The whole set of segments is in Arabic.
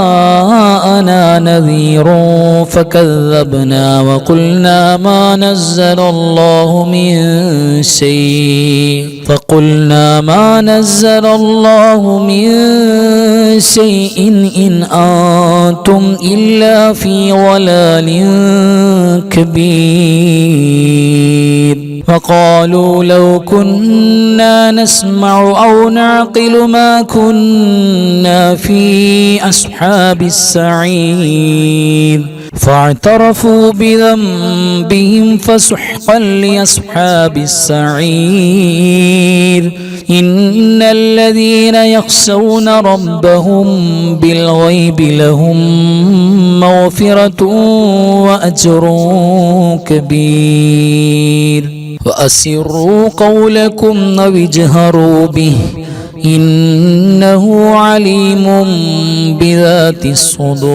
جاءنا نذير فكذبنا وقلنا ما نزل الله من شيء إن أنتم إلا في ضلال كبير وقالوا لو كنا نسمع أو نعقل ما كنا في أصحاب السعير فاعترفوا بذنبهم فسحقا لأصحاب السعير إن الذين يخشون ربهم بالغيب لهم مغفرة وأجر كبير وأسروا قولكم أو اجهروا به إنه عليم بذات الصدور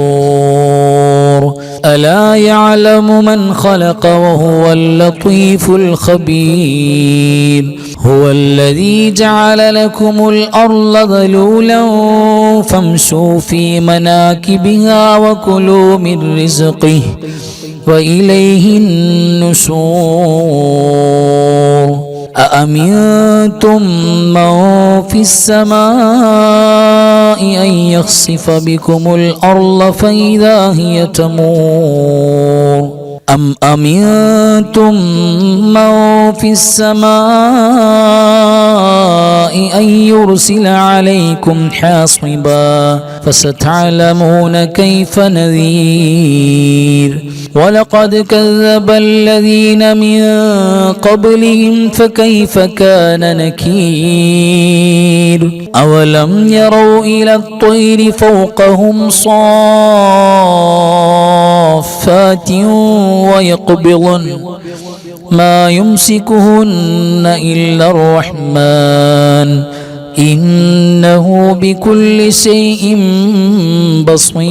ألا يعلم من خلق وهو اللطيف الخبير هو الذي جعل لكم الأرض ذلولا فامشوا في مناكبها وكلوا من رزقه وإليه النشور أأمنتم من في السماء أن يخسف بكم الأرض فإذا هي تمور أم أمنتم من في السماء أن يرسل عليكم حاصبا فستعلمون كيف نذير ولقد كذب الذين من قبلهم فكيف كان نكير أولم يروا إلى الطير فوقهم صافات ويقبضن ما يمسكهن إلا الرحمن إنه بكل شيء بصير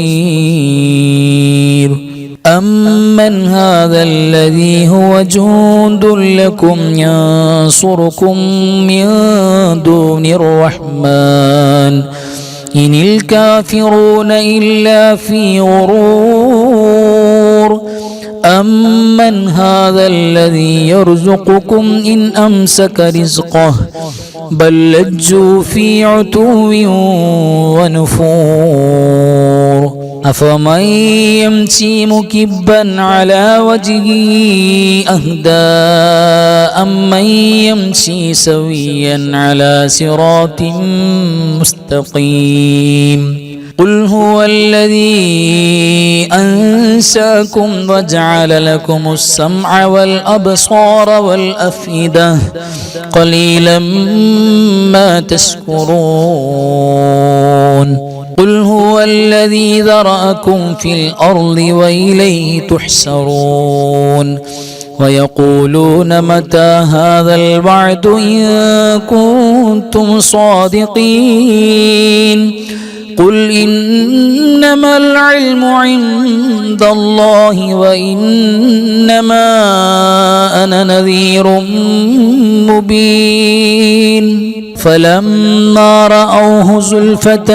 أمن هذا الذي هو جند لكم ينصركم من دون الرحمن إن الكافرون إلا في غرور أمن هذا الذي يرزقكم إن أمسك رزقه بل لجوا في عتو ونفور أفمن يمشي مكبا على وجهه أهدى أمن يمشي سويا على صراط مستقيم قل هو الذي أنشأكم وجعل لكم السمع والأبصار والأفئدة قليلا ما تشكرون قل هو الذي ذرأكم في الأرض وإليه تحشرون ويقولون متى هذا الوعد إن كنتم صادقين قل إنما العلم عند الله وإنما أنا نذير مبين فلما رأوه زلفة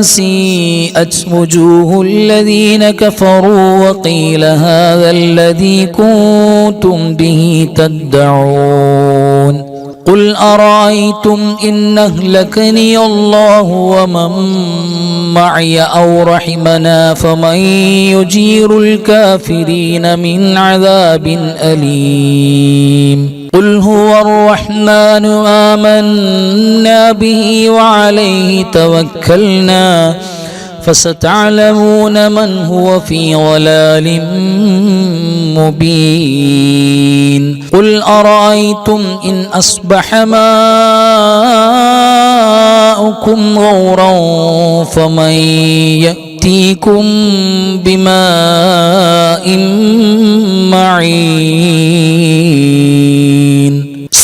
سيئت وجوه الذين كفروا وقيل هذا الذي كنتم به تدعون قل أرأيتم إن أهلكني الله ومن معي أو رحمنا فمن يجير الكافرين من عذاب أليم قل هو الرحمن آمنا به وعليه توكلنا فستعلمون من هو في ضلال مبين قل أرأيتم إن أصبح ماؤكم غورا فمن يأتيكم بماء معين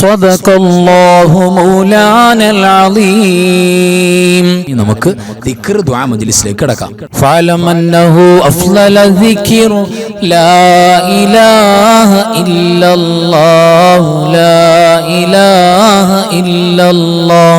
صدق الله مولانا العظيم നമുക്ക് ദിക്ർ ദുആ മജ്ലിസിലേക്ക് കടക്കാം. فاعلم أنه أفضل الذكر لا إله إلا الله لا إله إلا الله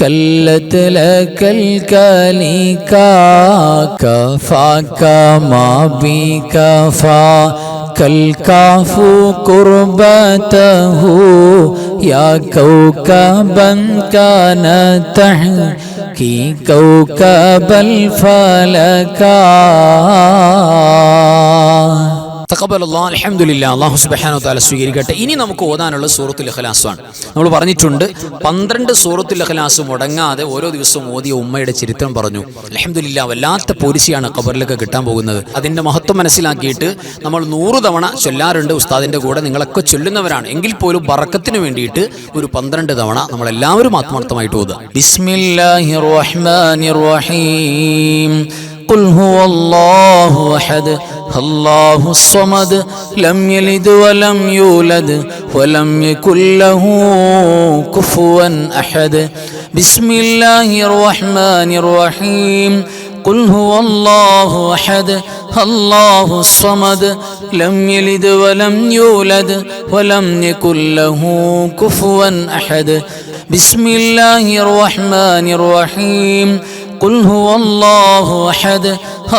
كلت لك الكليكا كفاك ما بكفا كالكاف قربته يا كوكبا كان تحكي كوكب الفلكا. തഖബ്ബലല്ലാഹ് അൽഹംദുലില്ലാഹ്. അല്ലാഹു സുബ്ഹാനഹു വ തആല സ്വീകരിക്കട്ടെ. ഇനി നമുക്ക് ഓതാനുള്ള സൂറത്തുൽ ഇഖ്ലാസാണ്. നമ്മൾ പറഞ്ഞിട്ടുണ്ട് 12 സൂറത്തുൽ ഇഖ്ലാസ് മുടങ്ങാതെ ഓരോ ദിവസവും ഓതിയ ഉമ്മയുടെ ചരിത്രം പറഞ്ഞു. അൽഹംദുലില്ലാഹ്, വല്ലാത്ത പോലീസിയാണ് ഖബറിലൊക്കെ കിട്ടാൻ പോകുന്നത്. അതിൻ്റെ മഹത്വം മനസ്സിലാക്കിയിട്ട് നമ്മൾ 100 തവണ ചൊല്ലാറുണ്ട് ഉസ്താദിൻ്റെ കൂടെ. നിങ്ങളൊക്കെ ചൊല്ലുന്നവരാണ് എങ്കിൽ പോലും ബറക്കത്തിന് വേണ്ടിയിട്ട് ഒരു 12 തവണ നമ്മളെല്ലാവരും ആത്മാർത്ഥമായിട്ട് ഓതുക. ബിസ്മില്ലാഹിർ റഹ്മാനിർ റഹീം. قل هو الله أحد الله الصمد لم يلد ولم يولد ولم يكن له كفوا أحد. بسم الله الرحمن الرحيم. قل هو الله أحد الله الصمد لم يلد ولم يولد ولم يكن له كفوا أحد. بسم الله الرحمن الرحيم. قل هو الله أحد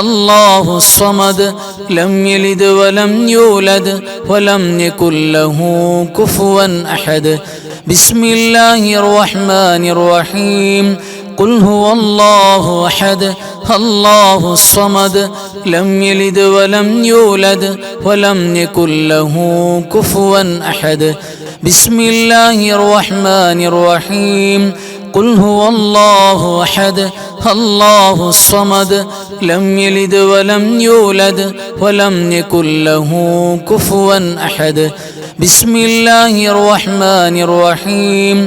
الله الصمد لم يلد ولم يولد ولم يكن له كفوا أحد. بسم الله الرحمن الرحيم. قل هو الله أحد الله الصمد لم يلد ولم يولد ولم يكن له كفوا أحد. بسم الله الرحمن الرحيم. قل هو الله أحد الله الصمد لم يلد ولم يولد ولم يكن له كفوا أحد. بسم الله الرحمن الرحيم.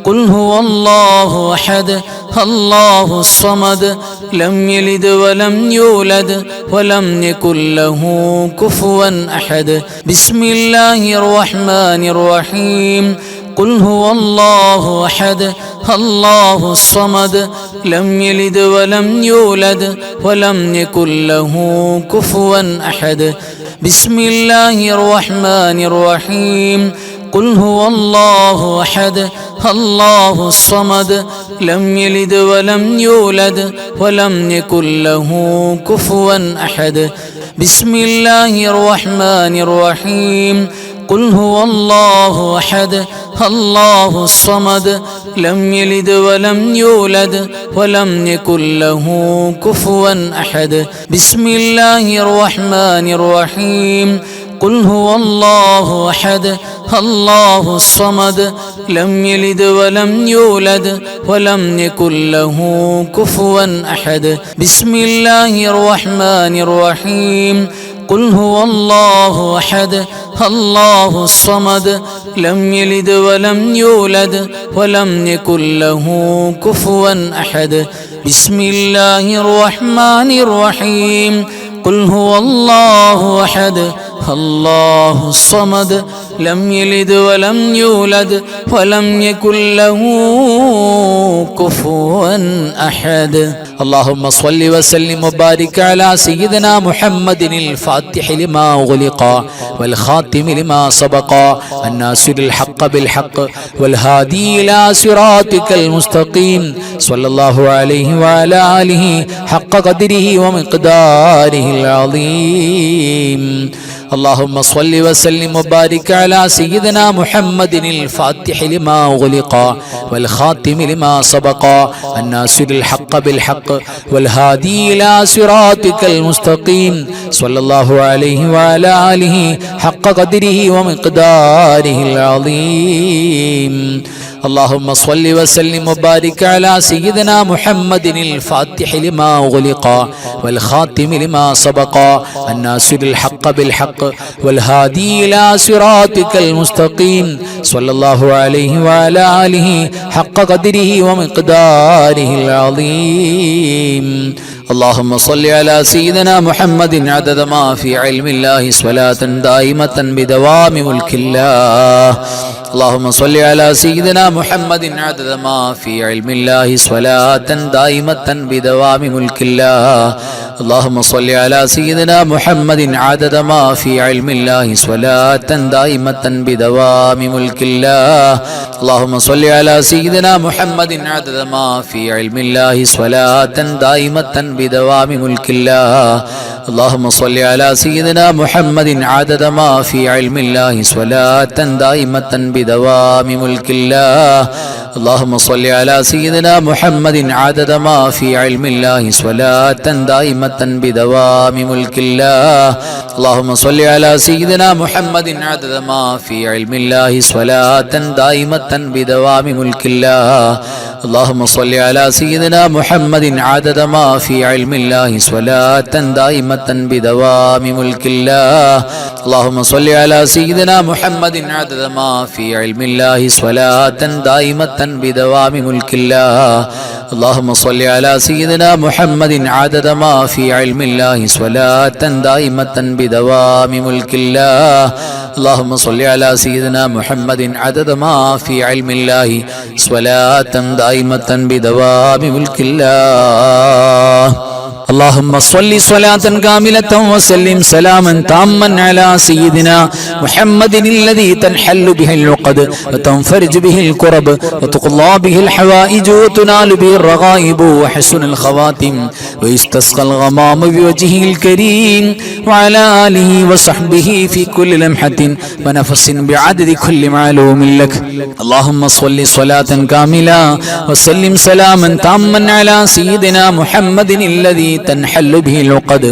قل هو الله أحد الله الصمد لم يلد ولم يولد ولم يكن له كفوا أحد. بسم الله الرحمن الرحيم. قل هو الله أحد الله الصمد لم يلد ولم يولد ولم يكن له كفوا أحد. بسم الله الرحمن الرحيم. قل هو الله أحد الله الصمد لم يلد ولم يولد ولم يكن له كفوا أحد. بسم الله الرحمن الرحيم. قل هو الله أحد الله الصمد لم يلد ولم يولد ولم يكن له كفوا أحد. بسم الله الرحمن الرحيم. قل هو الله أحد الله الصمد لم يلد ولم يولد ولم يكن له كفوا أحد. بسم الله الرحمن الرحيم. قل هو الله أحد الله الصمد لم يلد ولم يولد ولم يكن له كفوا أحد. بسم الله الرحمن الرحيم. قل هو الله أحد الله الصمد لم يلد ولم يولد ولم يكن له كفوا أحد. اللهم صل وسلم وبارك على سيدنا محمد الفاتح لما أغلق والخاتم لما سبق الناصر الحق بالحق والهادي إلى صراطك المستقيم صلى الله عليه وعلى آله حق قدره ومقداره العظيم. اللهم صل وسلم وبارك على سيدنا محمد الفاتح لما أغلق والخاتم لما سبق الناصر الحق بالحق والهادي إلى صراطك المستقيم صلى الله عليه وعلى آله حق قدره ومقداره العظيم. اللهم صل وسلم وبارك على سيدنا محمد الفاتح لما أغلق والخاتم لما سبق الناصر الحق بالحق والهادي إلى صراطك المستقيم صلى الله عليه وعلى آله حق قدره ومقداره العظيم. اللهم صل على سيدنا محمد عدد ما في علم الله صلاة دائمة بدوام ملك الله اللهم صل على سيدنا محمد عدد ما في علم الله صلاة دائمة بدوام ملك الله. اللهم صل على سيدنا محمد عدد ما في علم الله صلاة دائمة بدوام ملك الله. اللهم صل على سيدنا محمد عدد ما في علم الله صلاة دائمة بدوام ملك الله. اللهم صل على سيدنا محمد عدد ما في علم الله صلاة دائمة بدوام ملك الله. اللهم صل على سيدنا محمد عدد ما في علم الله صلاة دائمة بدوام ملك الله. اللهم صل على سيدنا محمد عدد ما في علم الله صلاة دائمة بدوام ملك الله. اللهم صل على سيدنا محمد عدد ما في علم الله صلاة دائمة بدوام ملك الله. اللهم صل على سيدنا محمد عدد ما في علم الله صلاة دائمة بدوام ملك الله. اللهم صل على سيدنا محمد عدد ما في علم الله صلاة دائمة بدوام ملك الله. اللهم صل على سيدنا محمد عدد ما في علم الله صلاة دائمة بدوام ملك الله. اللهم صل صلاة كاملة وسلم سلاما تاما على سيدنا محمد الذي تنحل به العقد وتنفرج به الكرب وتقضى به الحوائج وتنال به الرغائب وحسن الخواتم ويستسقى الغمام بوجهه الكريم وعلى آله وصحبه في كل لمحة ونفس بعدد كل معلوم لك. اللهم صل صلاة كاملة وسلم سلاما تاما على سيدنا محمد الذي تنحل به العقد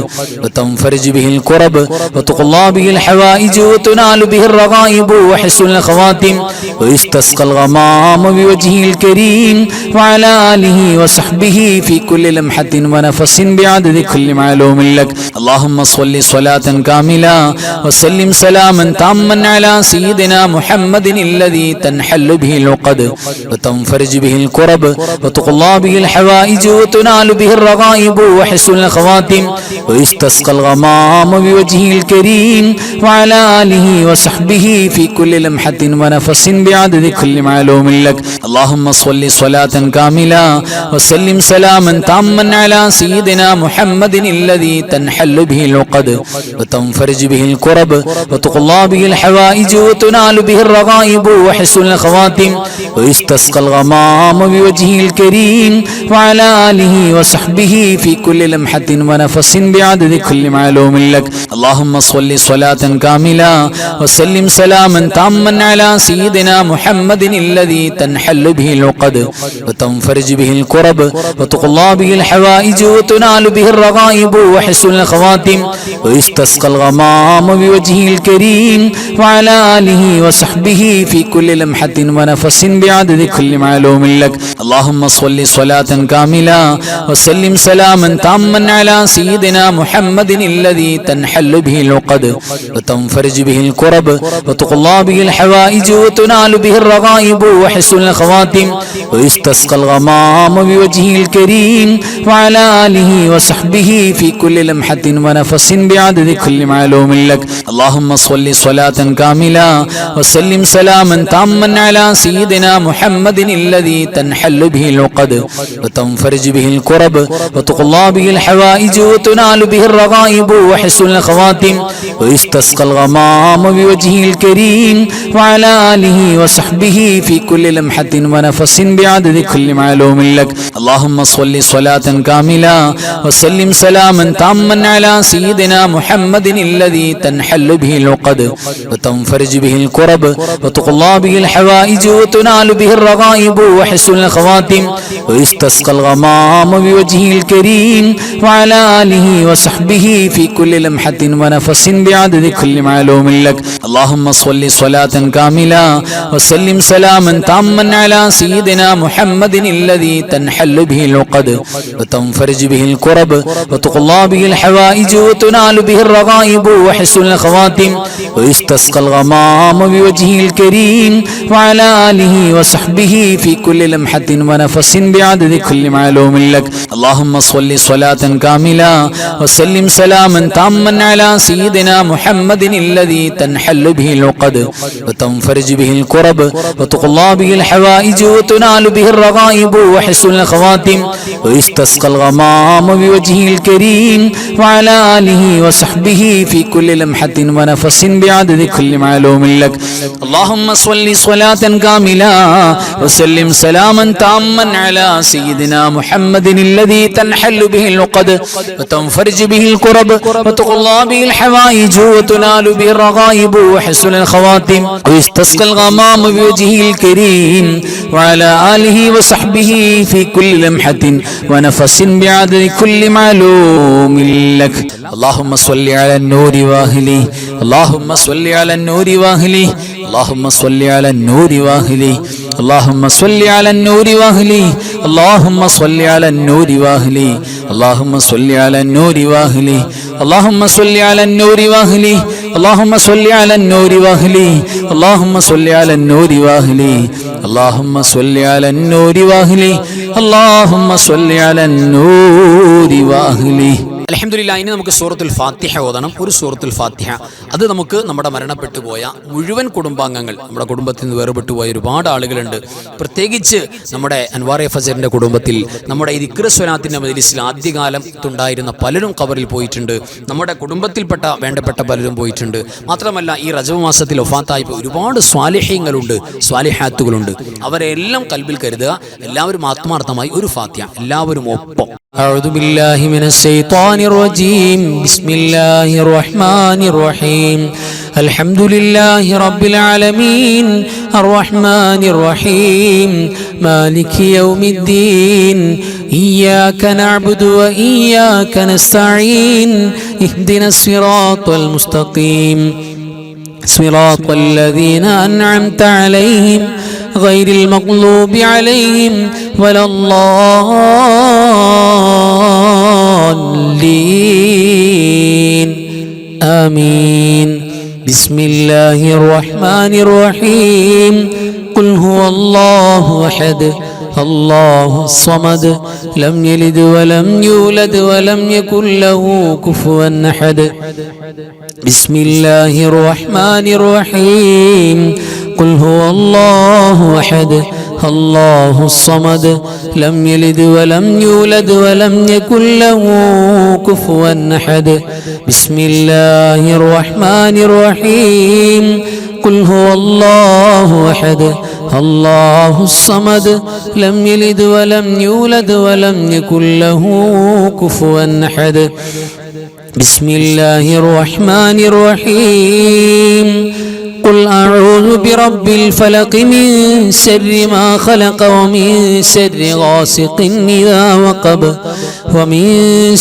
وتنفرج به الكرب وتقضى به الحوائج وتنال به الرغائب وحسن الخواتم ويستسقى الغمام بوجهه الكريم وعلى آله وصحبه في كل لمحة ونفس بعدد كل معلوم لك. اللهم صل صلاة كاملة وسلم سلاما تاما على سيدنا محمد الذي تنحل به العقد وتنفرج به الكرب وتقضى به الحوائج وتنال به الرغائب وحسن الخواتم ويستسقى الغمام بوجهه الكريم وعلى آله وصحبه في كل لمحة ونفس بعدد كل معلوم لك. اللهم صل صلاة كاملة وسلم سلاما تاما على سيدنا محمد الذي تنحل به العقد وتنفرج به الكرب وتقضى به الحوائج وتنال به الرغائب وحسن الخواتم ويستسقى الغمام بوجهه الكريم وعلى آله وصحبه في كل لمحة ونفس بعدد كل معلوم لك. اللهم صل صلاة كاملة وسلم سلاما تاما على سيدنا محمد الذي تنحل به العقد وتنفرج به الكرب وتقضى به الحوائج وتنال به الرغائب وحسن الخواتم ويستسقى الغمام بوجهه الكريم وعلى آله وصحبه في كل لمحة ونفس بعدد كل معلوم لك. اللهم صل صلاة كاملة وسلم سلاما تاما على سيدنا محمد الذي تنحل به العقد وتنفرج به الكرب وتقضى به الحوائج وتنال به الرغائب وحسن الخواتم ويستسقى الغمام بوجهه الكريم وعلى آله وصحبه في كل لمحة ونفس بعدد كل معلوم لك. اللهم صل صلاة كاملة وسلم سلاما تاما على سيدنا محمد الذي تنحل به العقد وتنفرج به الكرب وتقضى به الحوائج وتنال به الرغائب وحسن الخواتم ويستسقى الغمام بوجهه الكريم وعلى آله وصحبه في كل لمحة ونفس بعدد كل معلوم لك. اللهم صل صلاة كاملة وسلم سلاما تاما على سيدنا محمد الذي تنحل به العقد وتنفرج به الكرب وتقضى به الحوائج وتنال به الرغائب وحسن الخواتم ويستسقى الغمام بوجهه الكريم وعلى آله وصحبه في كل لمحة ونفس بعدد كل معلوم لك. اللهم صل صلاة كاملة وسلم سلاما تاما على سيدنا محمد الذي تنحل به العقد وتنفرج به الكرب وتقضى به الحوائج وتنال به الرغائب وحسن الخواتم ويستسقى الغمام بوجهه الكريم وعلى آله وصحبه في كل لمحة ونفس بعدد كل معلوم لك. اللهم صل صلاة صلاة كاملة وسلم سلاما تاما على سيدنا محمد الذي تنحل به العقد وتنفرج به الكرب وتقضى به الحوائج وتنال به الرغائب وحسن الخواتم ويستسقى الغمام بوجهه الكريم وعلى آله وصحبه في كل لمحة ونفس بعدد كل معلوم لك. اللهم صل صلاة كاملة وسلم سلاما تاما على سيدنا محمد الذي تنحل به العقد وتنفرج به الكرب وتقضى به الحوائج وتنال به الرغائب وحسن الخواتم ويستسقى الغمام بوجهه الكريم وعلى آله وصحبه في كل لمحة ونفس بعدد كل معلوم لك. اللهم صل على النور واهله اللهم صل على النور واهله اللهم صل على النور واهله اللهم صل على النور واهله اللهم صل على النور واهله اللهم صل على النور واهله اللهم صل على النور واهله اللهم صل على النور واهله اللهم صل على النور واهله اللهم صل على النور واهله اللهم صل على النور واهله. അൽഹംദുലില്ലാഹ്. ഇനി നമുക്ക് സൂറത്തുൽ ഫാത്തിഹ ഓതണം. ഒരു സൂറത്തുൽ ഫാത്തിഹ, അത് നമുക്ക് നമ്മുടെ മരണപ്പെട്ടു പോയ മുഴുവൻ കുടുംബാംഗങ്ങൾ, നമ്മുടെ കുടുംബത്തിൽ നിന്ന് വേർപെട്ടു പോയ ഒരുപാട് ആളുകളുണ്ട്. പ്രത്യേകിച്ച് നമ്മുടെ അൻവാർ ഫസറിന്റെ കുടുംബത്തിൽ, നമ്മുടെ ഈ ദിക്ർ സ്വലാത്തിന്റെ മജ്ലിസിൽ ആദ്യകാലത്തുണ്ടായിരുന്ന പലരും ഖബറിൽ പോയിട്ടുണ്ട്. നമ്മുടെ കുടുംബത്തിൽപ്പെട്ട വേണ്ടപ്പെട്ട പലരും പോയിട്ടുണ്ട്. മാത്രമല്ല ഈ റജബ് മാസത്തിൽ വഫാത്തായി ഒരുപാട് സ്വാലിഹീങ്ങളുണ്ട്, സ്വാലിഹാത്തുകളുണ്ട്. അവരെല്ലാം കൽബിൽ കരുതുക. എല്ലാവരും ആത്മാർത്ഥമായി ഒരു ഫാത്തിഹ എല്ലാവരും ഒപ്പം. أعوذ بالله من الشيطان الرجيم. بسم الله الرحمن الرحيم. الحمد لله رب العالمين الرحمن الرحيم مالك يوم الدين إياك نعبد وإياك نستعين اهدنا الصراط المستقيم صراط الذين أنعمت عليهم غير المغضوب عليهم ولا الضالين آمين. بسم الله الرحمن الرحيم. قل هو الله أحد الله الصمد لم يلد ولم يولد ولم يكن له كفوا أحد. بسم الله الرحمن الرحيم. قل هو الله أحد الله الصمد لم يلد ولم يولد ولم يكن له كفوا أحد. بسم الله الرحمن الرحيم. قل هو الله أحد الله الصمد لم يلد ولم يولد ولم يكن له كفوا أحد. بسم الله الرحمن الرحيم. قل أعوذ برب الفلق من شر ما خلق ومن شر غاسق إذا وقب ومن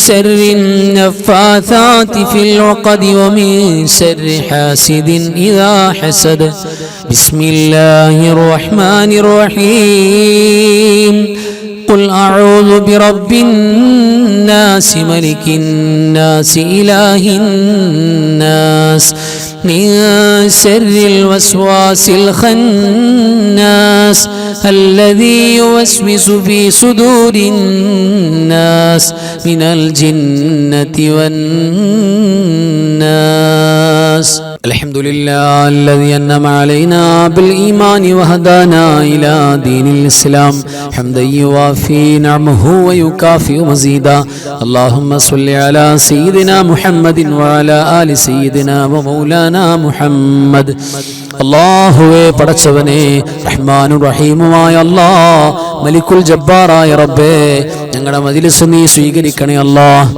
شر النفاثات في العقد ومن شر حاسد إذا حسد. بسم الله الرحمن الرحيم. قل أعوذ برب الناس ملك الناس إله الناس من شر الوسواس الخناس الذي يوسوس في صدور الناس من الجنة والناس. الحمد لله الذي أنعم علينا بالإيمان وهدانا إلى دين الإسلام حمدا يوافي نعمه ويكافئ مزيدا. اللهم صل على سيدنا محمد وعلى آل سيدنا ومولانا محمد. അല്ലാഹുവേ, പടച്ചവനെ, റഹ്മാനും റഹീമുമായ അല്ലാഹ്, മലിക്കുൽ ജബ്ബാറായ റബ്ബേ, ഞങ്ങളുടെ മജ്ലിസ് നീ സ്വീകരിക്കണേ അല്ലാഹ്.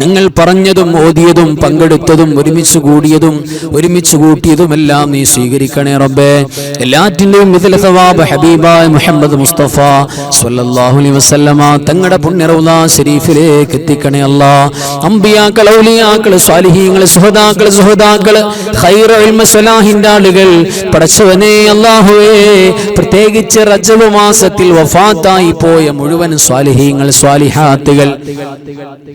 ഞങ്ങൾ പറഞ്ഞതും ഓതിയതും പങ്കെടുത്തതും ഒരുമിച്ച് കൂടിയതും ഒരുമിച്ച് കൂട്ടിയതുമെല്ലാം നീ സ്വീകരിക്കണേ റബ്ബേ. എല്ലാറ്റിന്റെയും മിഥ്ല സവാബ് ഹബീബായ മുഹമ്മദ് മുസ്തഫ സ്വല്ലല്ലാഹു അലൈഹി വസല്ലമ തങ്ങളുടെ പുണ്യ റൗള ശരീഫിലേക്ക് എത്തിക്കണേ അല്ലാഹ്. അമ്പിയാക്കൾ, ഔലിയാക്കൾ, സ്വാലിഹീങ്ങൾ, സുഹദാക്കൾ, ഖൈറുൽ ഇൽമ സ്വലാഹിന്റെ ആളുകൾ, പ്രത്യേകിച്ച് റജബ് മാസത്തിൽ വഫാത്തായി പോയ മുഴുവൻ സ്വാലിഹീങ്ങൾ സ്വാലിഹീങ്ങൾ സ്വാലിഹാത്തുകൾ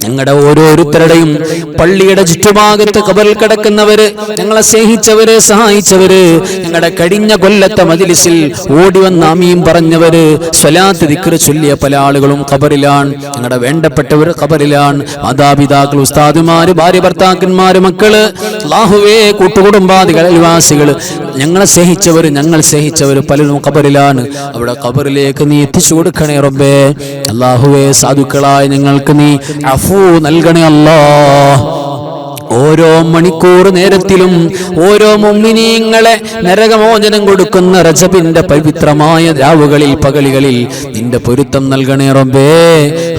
ഞങ്ങളുടെ ഓരോരുത്തരുടെയും പള്ളിയുടെ ചുറ്റുഭാഗത്ത് ഖബറിൽ കിടക്കുന്നവര്, ഞങ്ങളെ സ്നേഹിച്ചവര്, സഹായിച്ചവര്, ഞങ്ങളുടെ കഴിഞ്ഞ കൊല്ലത്തെ മജ്‌ലിസിൽ ഓടി വന്ന് ആമീൻ പറഞ്ഞവര്, സ്വലാത്ത് ദിക്ർ ചൊല്ലിയ പല ആളുകളും ഖബറിലാണ്. ഞങ്ങളുടെ വേണ്ടപ്പെട്ടവർ ഖബറിലാണ്. മാതാപിതാക്കൾ, ഉസ്താദുമാര്, ഭാര്യ ഭർത്താക്കന്മാര്, മക്കള്, അല്ലാഹുവേ കൂട്ടുകുടുംബാദികൾ, അയൽവാസികൾ, ഞങ്ങളെ സ്നേഹിച്ചവര്, ഞങ്ങൾ സ്നേഹിച്ചവര് പലരും ഖബറിലാണ്. അവിടെ ഖബറിലേക്ക് നീ എത്തിച്ചു കൊടുക്കണേ റബ്ബേ. അല്ലാഹുവേ സാധുക്കളായ ഞങ്ങൾക്ക് നീ അഫൂ നൽകണേ അല്ലാഹ്. ഓരോ മണിക്കൂർ നേരത്തിലും ഓരോ മുഅ്മിനീങ്ങളെ നരകമോചനം കൊടുക്കുന്ന റജബിന്റെ പവിത്രമായ രാവുകളിൽ, പകലുകളിൽ നിന്റെ പൊരുത്തം നൽകണേ റബ്ബേ.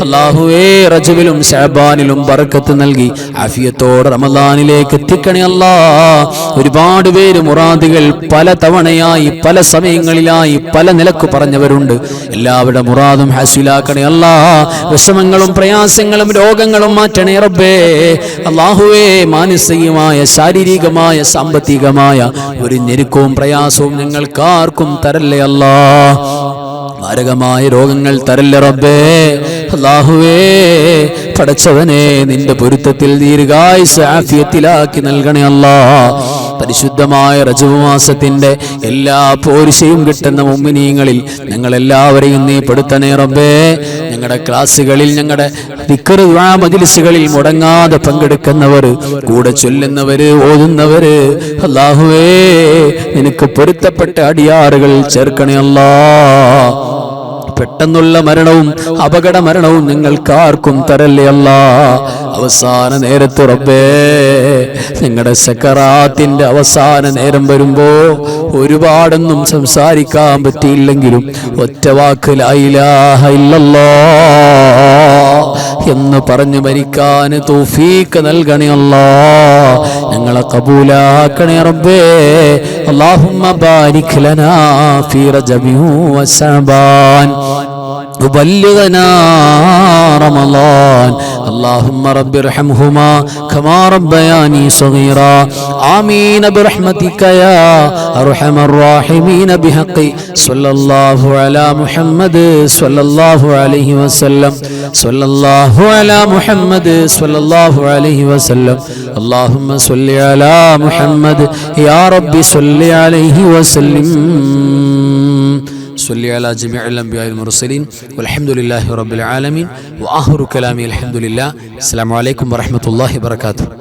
അല്ലാഹുവേ റജബിലും ശഅബാനിലും ബർക്കത്ത് നൽകി ആഫിയത്തോടെ റമദാനിലേക്ക് എത്തിക്കണേ അല്ലാഹ്. ഒരുപാട് പേര് മുറാദുകൾ പല തവണയായി, പല സമയങ്ങളിലായി, പല നിലക്ക് പറഞ്ഞവരുണ്ട്. എല്ലാവരുടെ മുറാദും ഹാസിലാക്കണേ അല്ലാഹ്. വിഷമങ്ങളും പ്രയാസങ്ങളും രോഗങ്ങളും മാറ്റണേ റബ്ബേ. അല്ലാഹുവേ മാനസികമായ, ശാരീരികമായ, സാമ്പത്തികമായ ഒരു ഞെരുക്കവും പ്രയാസവും ഞങ്ങൾക്കാർക്കും തരല്ലേ അല്ലാഹ്. മാരകമായ രോഗങ്ങൾ തരല്ലേ റബ്ബേ. അല്ലാഹുവേ പടച്ചവനെ നിന്റെ പൊരുത്തത്തിൽ ദീർഘായുസ്സ് ആഫിയത്തിലാക്കി നൽകണേ അല്ലാഹ്. പരിശുദ്ധമായ റജബ് മാസത്തിന്റെ എല്ലാ പോരിശയും കിട്ടുന്ന മുഅ്മിനീങ്ങളിൽ ഞങ്ങളെല്ലാവരെയും നീ പെടുത്തണേ റബ്ബേ. ഞങ്ങളുടെ ക്ലാസ്സുകളിൽ, ഞങ്ങളുടെ ദിക്ർ ദുആ മജ്‌ലിസുകളിൽ മുടങ്ങാതെ പങ്കെടുക്കുന്നവർ, കൂടെ ചൊല്ലുന്നവര്, ഓതുന്നവര്, അല്ലാഹുവേ നിനക്ക് പൊരുത്തപ്പെട്ട അടിയാറുകൾ ചേർക്കണേ അല്ലാഹ്. പെട്ടെന്നുള്ള മരണവും അപകട മരണവും നിങ്ങൾക്കാർക്കും തരല്ലേ അല്ലാഹ്. അവസാന നേരത്ത് റബ്ബേ, നിങ്ങളുടെ സക്കറാത്തിന്റെ അവസാന നേരം വരുമ്പോ ഒരുപാടൊന്നും സംസാരിക്കാൻ പറ്റിയില്ലെങ്കിലും ഒറ്റ വാക്ക് ലാ ഇലാഹ ഇല്ലല്ലാഹ് എന്ന് പറഞ്ഞു മരിക്കാൻ തൗഫീഖ് നൽകണേ അല്ലാഹ്. ഞങ്ങളെ കബൂലാക്കണേ റബ്ബേ. അല്ലാഹുമ്മ ബാരിക് ലനാ ഫീ റജബി വശഅബാൻ وبلغنا رمضان. اللهم رب ارحمهما كما ربياني صغيرا. آمين برحمتك يا أرحم الراحمين بحق صلى الله على محمد صلى الله عليه وسلم. صلى الله على محمد صلى الله عليه وسلم. اللهم صل على محمد يا رب صل عليه وسلم. صل على جميع الأنبياء والمرسلين والحمد لله رب العالمين. وآخر كلامي الحمد لله. السلام عليكم ورحمة الله وبركاته.